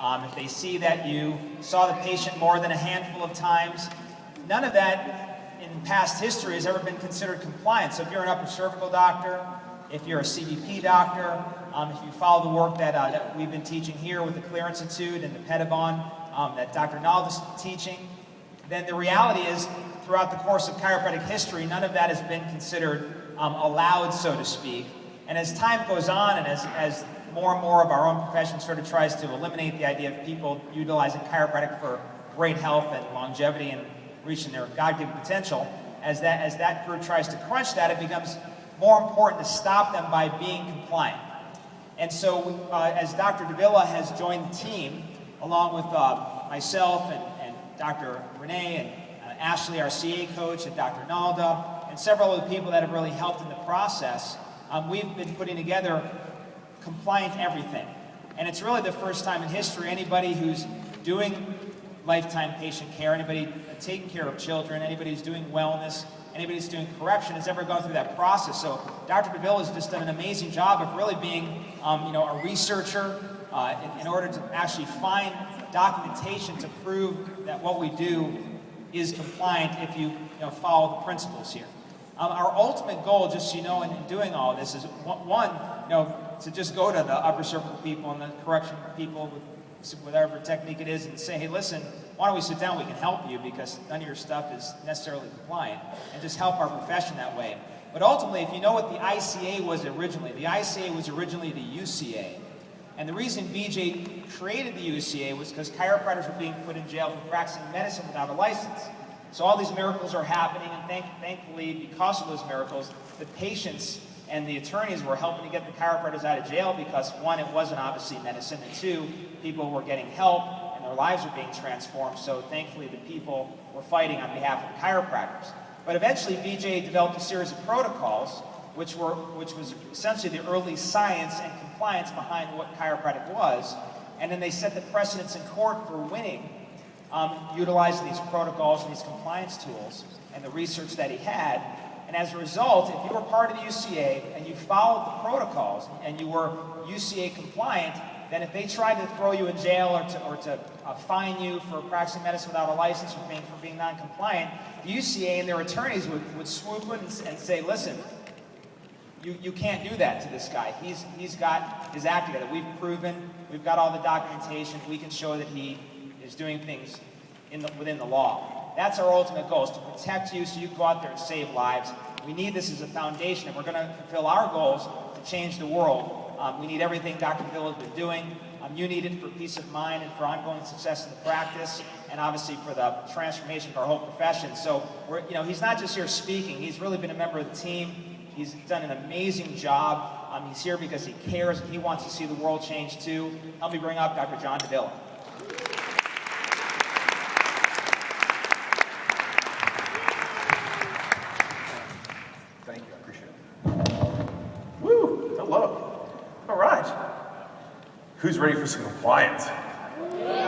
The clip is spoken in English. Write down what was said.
If they see that you saw the patient more than a handful of times, none of that in past history has ever been considered compliance. So if you're an upper cervical doctor, if you're a CBP doctor, if you follow the work that we've been teaching here with the Clear Institute and the Pedabon that Dr. Nalda's teaching, then the reality is, throughout the course of chiropractic history, none of that has been considered allowed, so to speak. And as time goes on, and as more and more of our own profession sort of tries to eliminate the idea of people utilizing chiropractic for great health and longevity and reaching their God-given potential, as that group tries to crunch that, it becomes more important to stop them by being compliant. And so as Dr. Davila has joined the team, along with myself and Dr. Renee and Ashley, our CA coach, and Dr. Nalda, and several other people that have really helped in the process, we've been putting together compliant everything. And it's really the first time in history anybody who's doing lifetime patient care, anybody taking care of children, anybody who's doing wellness, anybody who's doing correction has ever gone through that process. So Dr. Davila has just done an amazing job of really being a researcher in order to actually find documentation to prove that what we do is compliant if you follow the principles here. Our ultimate goal, just so you know, in doing all this is one, to just go to the upper cervical people and the correction people with whatever technique it is and say, hey, listen, why don't we sit down, we can help you because none of your stuff is necessarily compliant, and just help our profession that way. But ultimately, if you know what the ICA was originally, the ICA was originally the UCA. And the reason BJ created the UCA was because chiropractors were being put in jail for practicing medicine without a license. So all these miracles are happening, and thankfully, because of those miracles, the patients and the attorneys were helping to get the chiropractors out of jail because, one, it wasn't obviously medicine, and two, people were getting help and their lives were being transformed. So thankfully, the people were fighting on behalf of the chiropractors. But eventually, BJ developed a series of protocols, which was essentially the early science and compliance behind what chiropractic was. And then they set the precedents in court for winning, utilizing these protocols and these compliance tools and the research that he had. And as a result, if you were part of the UCA and you followed the protocols and you were UCA compliant, then if they tried to throw you in jail or to fine you for practicing medicine without a license or for being non-compliant, the UCA and their attorneys would swoop in and say, listen, you can't do that to this guy. He's got his act together. We've proven, we've got all the documentation. We can show that he is doing things within the law. That's our ultimate goal, is to protect you so you can go out there and save lives. We need this as a foundation. If we're going to fulfill our goals to change the world, we need everything Dr. Davila has been doing. You need it for peace of mind and for ongoing success in the practice, and obviously for the transformation of our whole profession. So he's not just here speaking. He's really been a member of the team. He's done an amazing job. He's here because he cares and he wants to see the world change too. Help me bring up Dr. John Davila. Thank you, I appreciate it. Woo, hello. All right. Who's ready for some compliance?